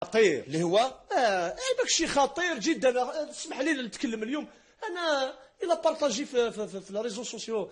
خطير اللي هو داك الشيء خطير جدا. اسمح لي نتكلم اليوم. انا الى بارطاجي في الريزو سوسيو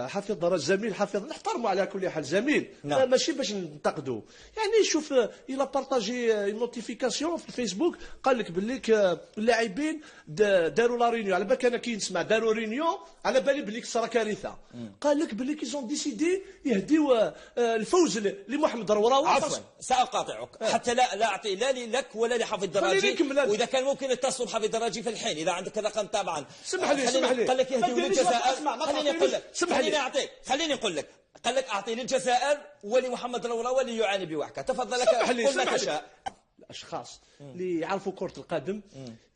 حفيظ درج زميل، حفيظ نحترمه على كل حال زميل، نعم. ماشي باش ننتقدوا. يعني شوف الى بارطاجي نوتيفيكاسيون في الفيسبوك قال لك بالليك اللاعبين داروا لا رينيون، على بالك انا كي نسمع داروا رينيون على بالي بالليك صرا كارثه. قال لك باللي كيزون ديسيدي يهديو الفوز لمحمد الروراوي. عفوا سأقاطعك حتى لا أعطي لا لك ولا لحافظ الدراجي، وإذا كان ممكن اتصل بحافظ الدراجي في الحين إذا عندك الرقم طبعا. سمح لي قال لك يهدي للجزائر. خليني أقول لك خليني أقول لك قال لك أعطي للجزائر ولمحمد الروراوي اللي يعاني بوحكة. تفضل لك قل ما تشاء. الأشخاص اللي يعرفوا كرة القدم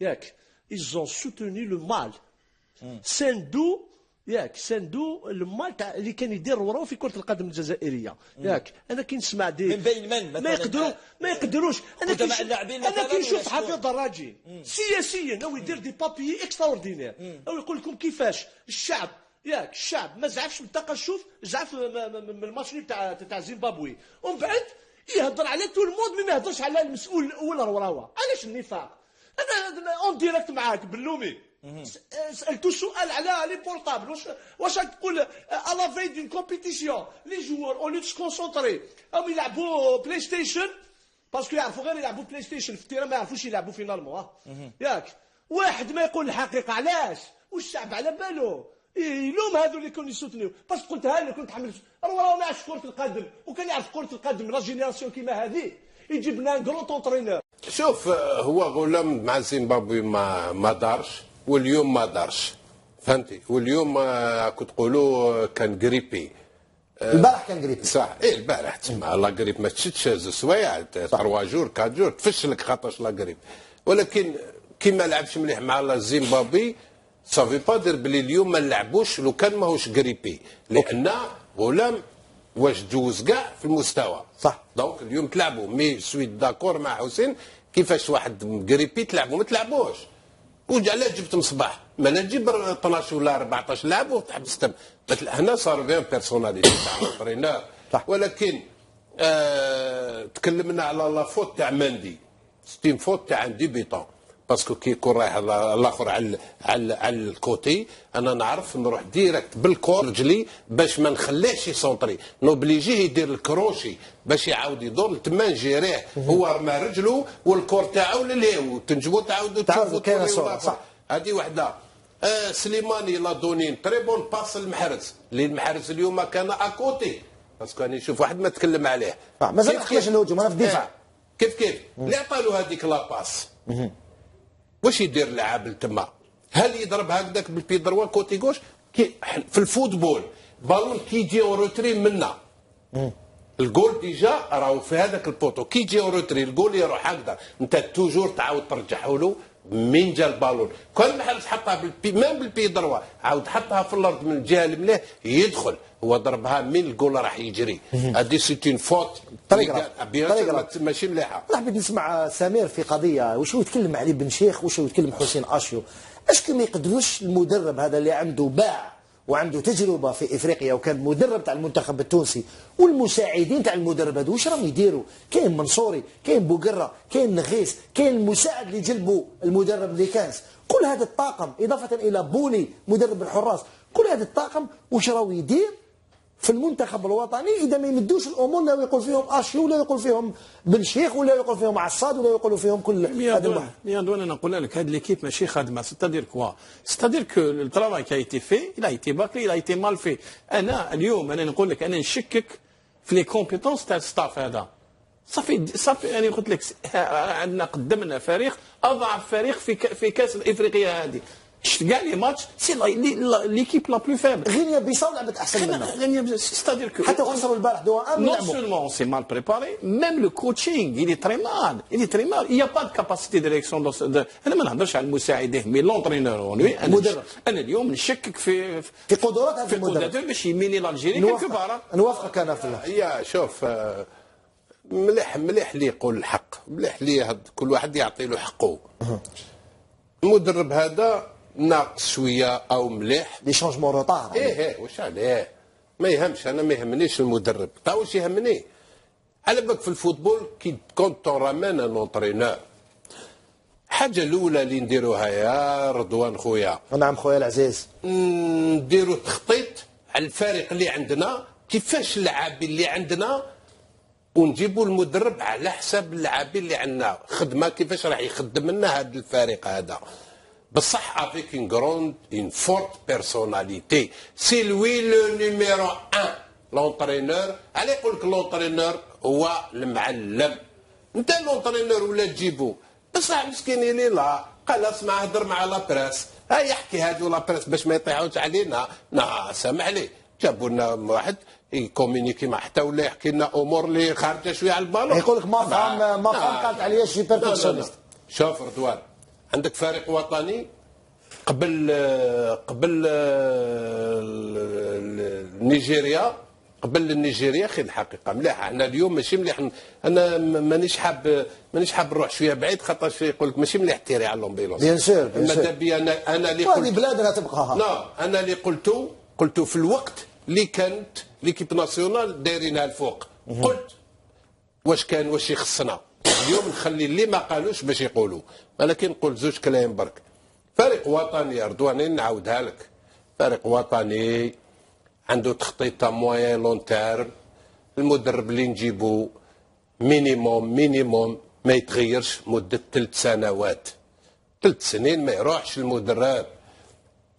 ياك ils ont soutenu le mal ساندو المال تاع اللي كان يدير الروراوي في كرة القدم الجزائرية. ياك انا كي نسمع من بين من ما يقدروش انا كي نشوف حفيظ دراجي سياسيا او يدير دي بابي اكسترا اوردينير او يقول لكم كيفاش الشعب ما زعفش من التقشف، زعف من الماتش تاع زيمبابوي، ومن بعد يهضر على تو الموند ما يهضرش على المسؤول الاول الروراوي. علاش النفاق؟ انا اون ديريكت معاك باللومي سالته سؤال على لي بورطابل، واش تقول على في دون كومبيتيسيون لي جوور او لو تسكونسونطري او يلعبوا بلاي ستيشن باسكو يعرفوا غير يلعبوا بلاي ستيشن في التيران، ما يعرفوش يلعبوا فينالمون. ياك واحد ما يقول الحقيقه علاش والشعب على بالو يلوم هذو اللي كانوا يسوتنيو. باسكو قلتها انا كنت حملت راه ما عرفش كره القدم وكان يعرف كره القدم لا جينيراسيون كيما هذه يجيب لنا كرون اونترينور. شوف هو غلام مع زيمبابوي ما دارش واليوم ما دارش فهمتي، واليوم كنت تقولوا كان قريبي. البارح كان قريبي صح. ايه البارح تسمع لا قريب ما تشدش زوج سوايع 3 جور 4 جور تفشلك خاطرش لا قريب، ولكن كي ما لعبش مليح مع زيمبابوي صافي با دير بلي اليوم ما نلعبوش لو كان ماهوش قريبي، لان غلام واش جوز كاع في المستوى. صح. دونك اليوم تلعبوا مي سويت داكور مع حسين كيفاش واحد قريبي تلعبوا ما تلعبوش. وعلاش جبت مصباح؟ ما لا تجيب 12 ولا 14 لاعب وتحبس هنا صار فيها بيرسوناليتي تاع الترينور. ولكن تكلمنا على لا فوت تاع مندي، ستيم فوت تاع ان ديبيتون، باسكو كي يكون رايح الاخر على الكوتي انا نعرف نروح ديريكت بالكور رجلي باش ما نخليهش يسونطري، نوبليجيه يدير الكروشي باش يعاود يدور تما نجيريه هو رمى رجله والكور تاعو للهو تنجمو تعاودوا كاينه صوره. صح. هذه وحده. سليماني لا دونين تري بون باس المحرز اللي المحرز اليوم كان اكوتي، باسكو راني نشوف واحد ما تكلم عليه مازال ما حكاش الهجوم انا في الدفاع. كيف اللي عطالو هذيك لا باس واش يدير اللاعب تما؟ هل يضرب هكذاك بالبي دروا كوتي غوش؟ في الفوتبول بالون كي يجي او روتري منا الجول ديجا راهو في هذاك البوطو، كي يجي او روتري الجول يروح هكذا انت توجور تعاود ترجعه له من جا البالون. كان الحارس حطها بالبي دروا عاود حطها في الارض من الجهه المليح يدخل هو ضربها من الجول راح يجري. هذه سيتين فوت طريقه ماشي مليحه. انا حبيت نسمع سمير في قضيه واش هو يتكلم علي بن شيخ واش هو يتكلم حسين اشيو. اش ما يقدروش المدرب هذا اللي عنده باع وعنده تجربه في افريقيا وكان مدرب تاع المنتخب التونسي والمساعدين تاع المدرب هذو واش راهم يديروا؟ كاين منصوري، كاين بوقره، كاين نغيس، كاين المساعد اللي جلبوا المدرب ليكانس، كل هذا الطاقم اضافه الى بولي مدرب الحراس، كل هذا الطاقم واش راهو يدير في المنتخب الوطني اذا ما يمدوش الامور لا يقول فيهم اشيو ولا يقول فيهم بن شيخ ولا يقول فيهم عصاد ولا يقولوا فيهم كل هذا. دون انا نقول لك هذه ليكيب ماشي خادمه، ستادير كوا ستادير كو الترافاي كي ايتي في لا ايتي باكلي لا ايتي مال في. انا اليوم انا نقول لك انا نشكك في لي كومبيتونس تاع الستاف هذا. صافي انا قلت لك عندنا قدمنا فريق اضعف فريق في كاس الافريقيه هذه. شفت كاع لي ماتش سي ليكيب لا بلو فيبل. غينيا بيساو لعبت احسن مننا. غينيا ستادير كو حتى خسروا البارح دوا نون سولمون سي مال بريباري ميم لو كوتشينغ il est très mal il y a pas de capacité d'élection انا ما نهضرش على المساعدين مي لونترينور المدرب. انا اليوم نشكك في قدرات هذا المدرب باش يميني لالجيري كيلكو بار. نوافقك انا في الله. يا شوف مليح اللي يقول الحق، مليح اللي كل واحد يعطي له حقه. المدرب هذا ناقص شويه او مليح لي شونجمون روطار. ايه واش عليه ما يهمش، انا ما يهمنيش المدرب تا واش يهمني على بالك في الفوتبول كي كونت رامين ان اونترينور، الحاجه الاولى اللي نديروها يا رضوان خويا، نعم خويا العزيز، نديروا تخطيط على الفريق اللي عندنا، كيفاش اللاعبين اللي عندنا، ونجيبوا المدرب على حساب اللاعبين اللي عندنا، خدمه كيفاش راح يخدم لنا هذا الفريق هذا. بصح افيك اون غروند اون فورت بيرسوناليتي، سي لوي لو نيميرو 1 لونترينور. على يقول لك لونترينور هو المعلم، انت لونترينور ولا تجيبو، بصح مسكين اللي لا قال اسمع هضر مع لا بريس، هاي يحكي هادو لا بريس باش ما يطيحوش علينا، سامح لي جابوا لنا واحد يكومينيكي مع حتى ولا يحكي لنا امور اللي خارجه شويه على البالون، يقول لك ما فهم قالت عليا شي بيرفكسيونيست. شوف رضوان، عندك فريق وطني قبل نيجيريا، اخي الحقيقه مليحه. احنا اليوم ماشي مليح، انا مانيش حاب نروح شويه بعيد، خاطر شويه يقول لك ماشي مليح تيري على لومبيلونس. بيان سور ماذا بيا انا اللي قلت بلادنا تبقى. لا انا اللي قلته في الوقت اللي كانت ليكيب ناسيونال دايرينها الفوق، قلت واش يخصنا اليوم، نخلي اللي ما قالوش باش يقولوا، ولكن نقول زوج كلايم برك. فريق وطني يا رضواني نعاودها لك، فريق وطني عنده تخطيط موين لون تيرم، المدرب اللي نجيبو مينيموم ما يتغيرش مدة 3 سنوات، 3 سنين ما يروحش المدرب،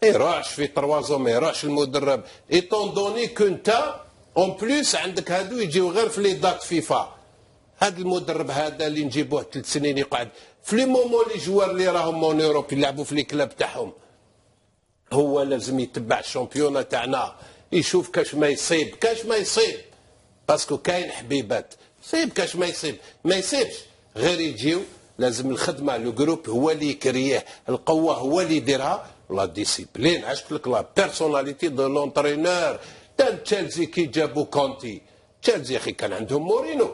ما يروحش في 3 ما يروحش المدرب، ايطون دوني كنت اون بليس عندك هادو يجيو غير في لي دات فيفا. هذا المدرب هذا اللي نجيبوه 3 سنين يقعد في لي مومون لي جوار اللي راهم مون اوروب يلعبوا في لي كلاب تاعهم، هو لازم يتبع الشامبيونا تاعنا، يشوف كاش ما يصيب باسكو كاين حبيبات يصيب كاش ما يصيبش غير يجيو. لازم الخدمه لو جروب هو اللي يكريه، القوه هو اللي يديرها، لا ديسيبلين عشت لك لا بيرسوناليتي دو لونترينور. تاع تشيلسي كي جابوا كونتي، تشيلسي اخي كان عندهم مورينو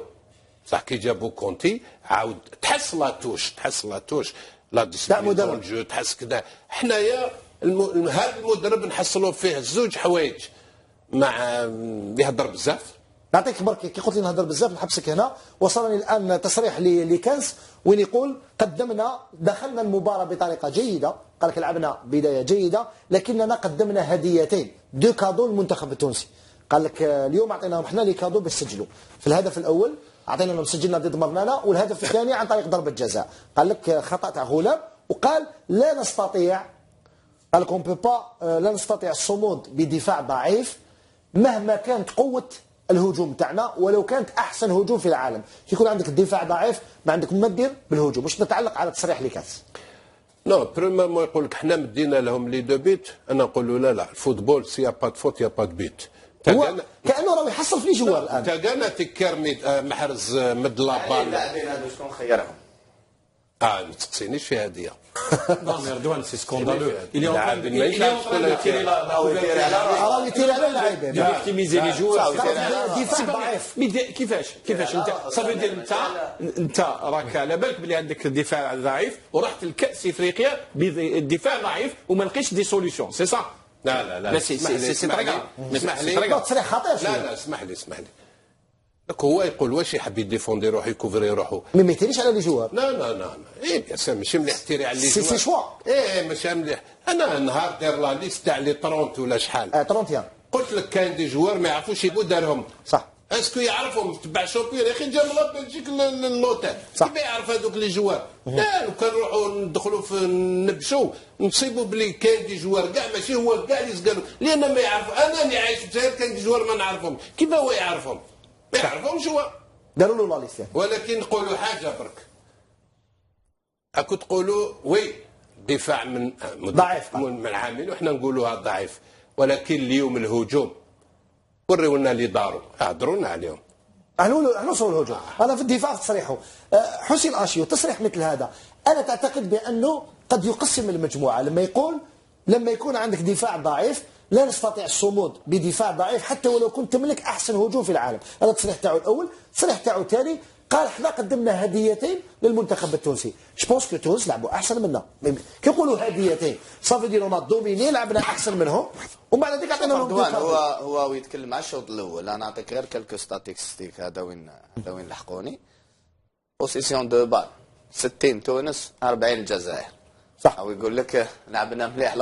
صح، كي جابوا كونتي عاود تحس لا توش لا ديسيبلين دون الجو، تحس كذا. حنايا هذا المدرب نحصلوا فيه زوج حوايج، مع يهضر بزاف. نعطيك برك كي قلت لي نهضر بزاف نحبسك هنا. وصلني الان تصريح لكانس وين يقول دخلنا المباراه بطريقه جيده، قال لك لعبنا بدايه جيده لكننا قدمنا هديتين، 2 كادو للمنتخب التونسي. قال لك اليوم اعطيناهم احنا لي كادو باش سجلوا. في الهدف الاول اعطينا لهم سجلنا ضد مرنانا، والهدف الثاني عن طريق ضربه جزاء. قال لك خطا تاع غلام، وقال لا نستطيع، قال لك لا نستطيع الصمود بدفاع ضعيف مهما كانت قوه الهجوم تاعنا، ولو كانت احسن هجوم في العالم. يكون عندك الدفاع ضعيف ما عندك ما دير بالهجوم. واش نتعلق على تصريح اللي كاس؟ نو بريميرمون يقول لك حنا مدينا لهم لي 2 بيت، انا نقول له لا الفوتبول سي با دو فوت يا با دو بيت. هو كانه راه يحصل في لي جوار الان. تاقانا تكرمي محرز مد لابال. اللاعبين هذو شكون خيرهم؟ ما تسقسينيش في هذه. Non, mais Erdogan, c'est scandaleux. Il est en train de يتيري على اللاعبين، victimiser les joueurs. دفاع ضعيف. كيفاش انت صافي دير انت راك على بالك بلي عندك دفاع ضعيف ورحت لكاس افريقيا بدفاع ضعيف وما لقيتش دي سوليسيون، سي صح؟ لا سي اسمح لي تصريح خطير. لا اسمح لي هو يقول واش يحب يديفوندي روحو يكوفري روحو، ما يتيريش على لي جوار. لا ايه بيان سور ماشي مليح تيري على لي جوار، سي شوا. ايه ماشي مليح. انا نهار داير لا ليست تاع لي 30 ولا شحال 31 قلت لك كاين دي جوار ما يعرفوش يبو دارهم صح. اسكو يعرفهم تبع شامبيون يا اخي جاب لا بلجيك للوتيل كيف يعرف هذوك لي جوار؟ لا لو كان نروحوا ندخلوا في نبشوا نصيبوا بلي كاين دي جوار كاع ماشي هو كاع اللي يسقالوا، لان ما يعرف. انا اللي عايش في الجزائر كاين دي جوار ما نعرفهم، كيف هو يعرفهم؟ ما يعرفهمش هو. داروا له لا ليست. ولكن نقولوا حاجه برك، اكو تقولوا وي دفاع من ضعيف من العامين وحنا نقولوها ضعيف، ولكن اليوم الهجوم وريونا اللي داروا هضرونا عليهم. نوصلوا الهجوم. انا في الدفاع في تصريحه حسين اشيو تصريح مثل هذا انا تعتقد بانه قد يقسم المجموعه لما يكون عندك دفاع ضعيف لا نستطيع الصمود بدفاع ضعيف حتى ولو كنت تملك احسن هجوم في العالم. هذا التصريح تاعو الاول. التصريح تاعو الثاني قال احنا قدمنا هديتين للمنتخب التونسي. جوبونس كو تونس لعبوا احسن منا، كي يقولوا هديتين صافي دير اون دوميني، لعبنا احسن منهم ومن بعد ذيك عطينا لهم هو يتكلم على الشوط الاول. انا نعطيك غير كالكو ستاتيستيك هذا وين لحقوني. بوسيسيون دو بال 60 تونس 40 الجزائر، صح، او يقول لك لعبنا مليح